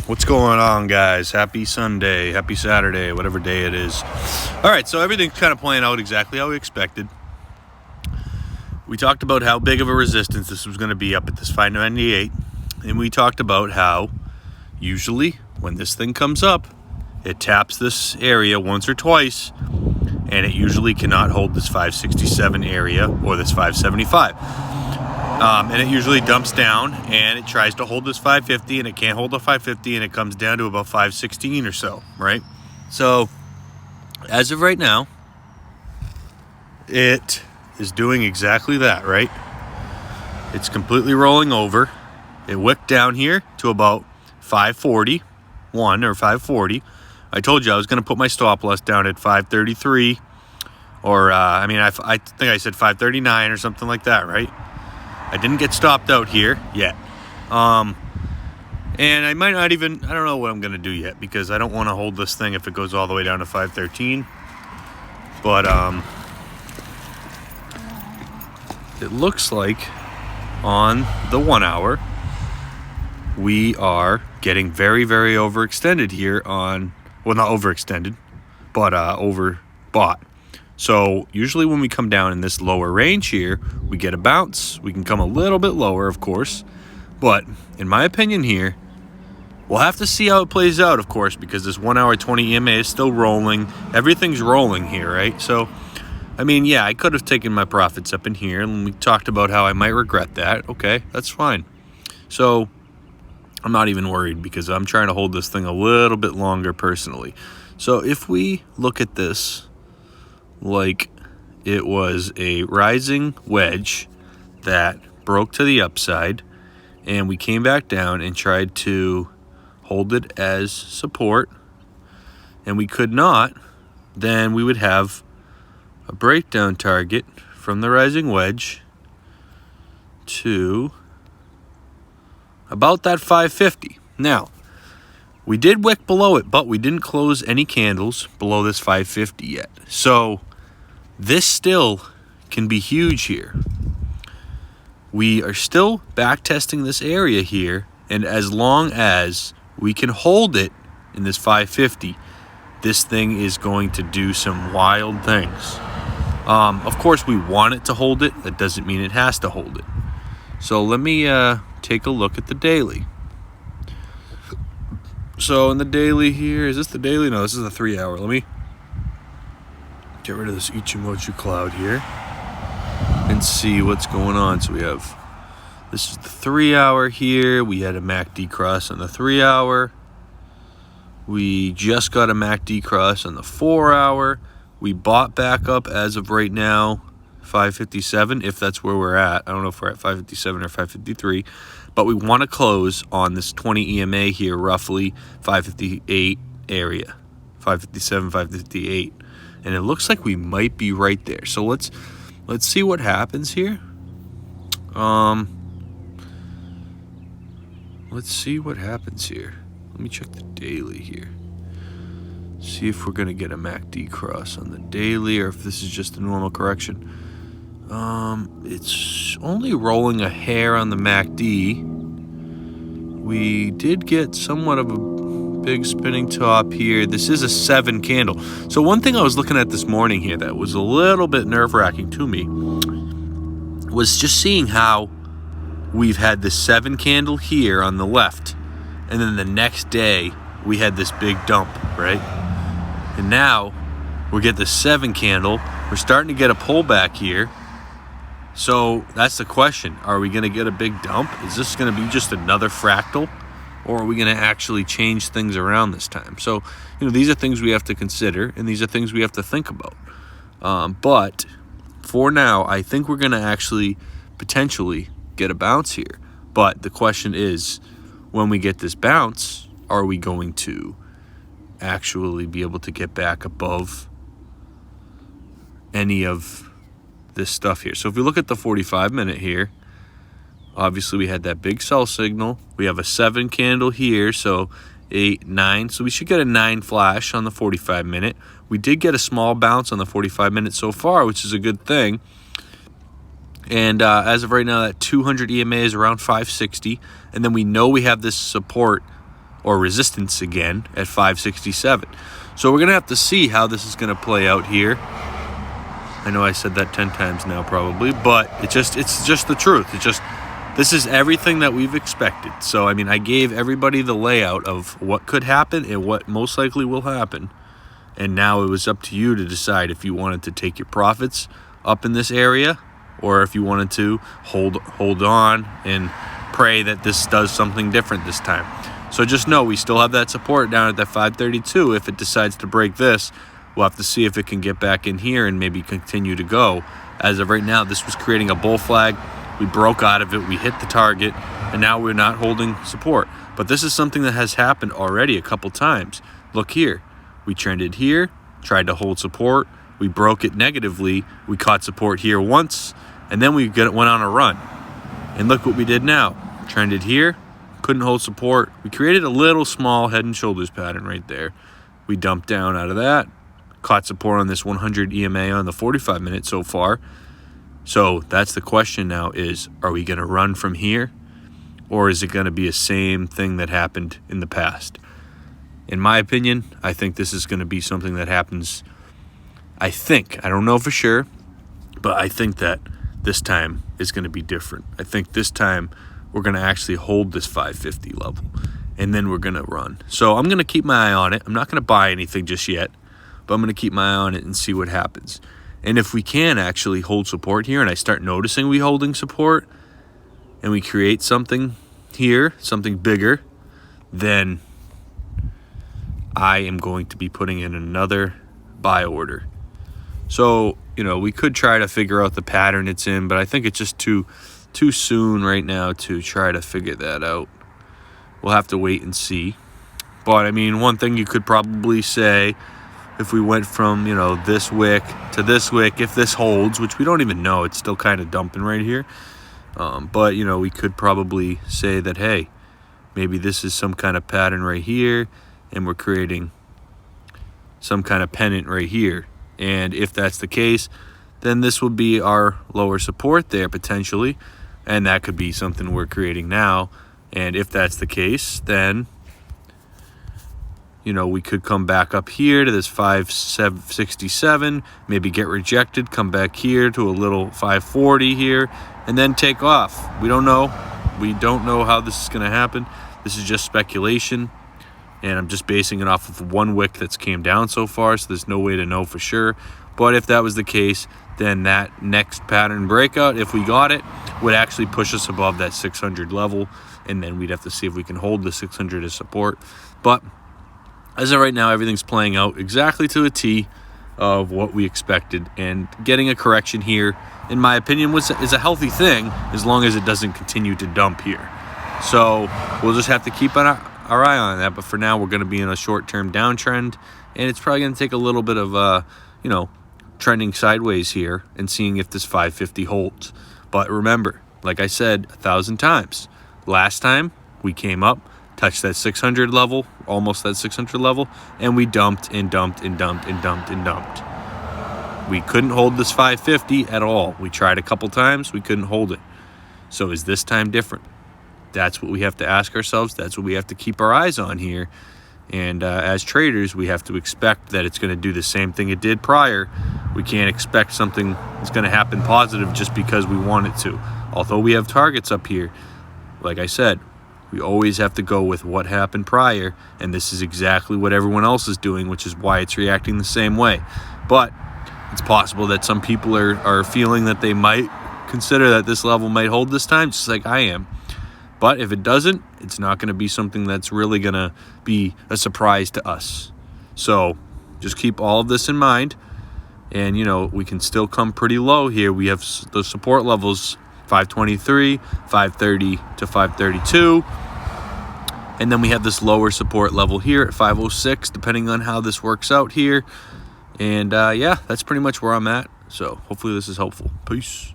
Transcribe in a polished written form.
What's going on, guys? Happy Sunday, happy Saturday, whatever day it is. All right, so everything's kind of playing out exactly how we expected. We talked about how big of a resistance this was going to be up at this 598, and we talked about how usually when this thing comes up, it taps this area once or twice, and it usually cannot hold this 567 area or this 575. And it usually dumps down and it tries to hold this 550 and it can't hold the 550 and it comes down to about 516 or so, right? So as of right now, it is doing exactly that, right? It's completely rolling over. It wicked down here to about 541 or 540. I told you I was going to put my stop loss down at 533 or, I think I said 539 or something like that, right? I didn't get stopped out here yet. And I might not even, I don't know what I'm going to do yet because I don't want to hold this thing if it goes all the way down to 513. But it looks like on the 1 hour, we are getting very, very overextended here on, well, not overextended, but overbought. So usually when we come down in this lower range here, we get a bounce. We can come a little bit lower, of course. But in my opinion here, we'll have to see how it plays out, of course, because this 1 hour 20 EMA is still rolling. Everything's rolling here, right? So, I mean, yeah, I could have taken my profits up in here, and we talked about how I might regret that. Okay, that's fine. So I'm not even worried because I'm trying to hold this thing a little bit longer personally. So if we look at this like it was a rising wedge that broke to the upside, and we came back down and tried to hold it as support, and we could not, then we would have a breakdown target from the rising wedge to about that 550. Now, we did wick below it, but we didn't close any candles below this 550 yet. So this still can be huge here. We are still back testing this area here, and as long as we can hold it in this 550, this thing is going to do some wild things. Of course, we want it to hold it. That doesn't mean it has to hold it. So let me take a look at the daily. So in the daily here, is this the daily? No, this is the 3 hour. Let me get rid of this Ichimoku cloud here and see what's going on. So we have, this is the 3 hour here. We had a MACD cross on the 3 hour. We just got a MACD cross on the 4 hour. We bought back up as of right now, 557, if that's where we're at. I don't know if we're at 557 or 553, but we want to close on this 20 EMA here, roughly 558 area, 557, 558. And it looks like we might be right there. So let's see what happens here. Let's see what happens here. Let me check the daily here. See if we're going to get a MACD cross on the daily or if this is just a normal correction. It's only rolling a hair on the MACD. We did get somewhat of a big spinning top here. This is a 7 candle. So one thing I was looking at this morning here that was a little bit nerve-wracking to me was just seeing how we've had this 7 candle here on the left, and then the next day we had this big dump, right? And now we get the 7 candle. We're starting to get a pullback here. So that's the question. Are we going to get a big dump? Is this going to be just another fractal? Or are we going to actually change things around this time? So, these are things we have to consider, and these are things we have to think about. But for now, I think we're going to actually potentially get a bounce here. But the question is, when we get this bounce, are we going to actually be able to get back above any of this stuff here? So if we look at the 45-minute here, obviously we had that big sell signal. We have a 7 candle here, so 8, 9. So we should get a 9 flash on the 45-minute. We did get a small bounce on the 45-minute so far, which is a good thing. And as of right now, that 200 EMA is around 560. And then we know we have this support or resistance again at 567. So we're going to have to see how this is going to play out here. I know I said that 10 times now probably, but it's just the truth. This is everything that we've expected. So, I mean, I gave everybody the layout of what could happen and what most likely will happen. And now it was up to you to decide if you wanted to take your profits up in this area or if you wanted to hold on and pray that this does something different this time. So just know we still have that support down at that 532. If it decides to break this, we'll have to see if it can get back in here and maybe continue to go. As of right now, this was creating a bull flag. We broke out of it. We hit the target, and now we're not holding support. But this is something that has happened already a couple times. Look here. We trended here, tried to hold support. We broke it negatively. We caught support here once, and then we went on a run. And look what we did now. Trended here, couldn't hold support. We created a little small head and shoulders pattern right there. We dumped down out of that. Caught support on this 100 EMA on the 45 minutes so far. So that's the question now is, are we going to run from here? Or is it going to be the same thing that happened in the past? In my opinion, I think this is going to be something that happens. I don't know for sure, but I think that this time is going to be different. I think this time we're going to actually hold this 550 level, and then we're going to run. So I'm going to keep my eye on it. I'm not going to buy anything just yet, but I'm going to keep my eye on it and see what happens. And if we can actually hold support here and I start noticing we holding support and we create something here, something bigger, then I am going to be putting in another buy order. So, we could try to figure out the pattern it's in, but I think it's just too soon right now to try to figure that out. We'll have to wait and see. But, I mean, one thing you could probably say, if we went from, this wick to this wick, if this holds, which we don't even know, it's still kind of dumping right here. But, we could probably say that, hey, maybe this is some kind of pattern right here, and we're creating some kind of pennant right here. And if that's the case, then this would be our lower support there potentially, and that could be something we're creating now. And if that's the case, then we could come back up here to this 567, maybe get rejected, come back here to a little 540 here, and then take off. We don't know. We don't know how this is going to happen. This is just speculation, and I'm just basing it off of one wick that's came down so far, so there's no way to know for sure. But if that was the case, then that next pattern breakout, if we got it, would actually push us above that 600 level, and then we'd have to see if we can hold the 600 as support. But as of right now, everything's playing out exactly to a T of what we expected, and getting a correction here, in my opinion, is a healthy thing as long as it doesn't continue to dump here. So we'll just have to keep our eye on that. But for now, we're going to be in a short-term downtrend, and it's probably going to take a little bit of, trending sideways here and seeing if this 550 holds. But remember, like I said 1,000 times, last time we came up, touched that 600 level, almost that 600 level, and we dumped and dumped and dumped and dumped and dumped. We couldn't hold this 550 at all. We tried a couple times, we couldn't hold it. So is this time different? That's what we have to ask ourselves. That's what we have to keep our eyes on here. And as traders, we have to expect that it's going to do the same thing it did prior. We can't expect something that's going to happen positive just because we want it to. Although we have targets up here, like I said, we always have to go with what happened prior, and this is exactly what everyone else is doing, which is why it's reacting the same way. But it's possible that some people are feeling that they might consider that this level might hold this time, just like I am. But if it doesn't, it's not going to be something that's really going to be a surprise to us. So just keep all of this in mind. And, we can still come pretty low here. We have the support levels 523, 530 to 532. And then we have this lower support level here at 506, depending on how this works out here. And, that's pretty much where I'm at. So hopefully this is helpful. Peace.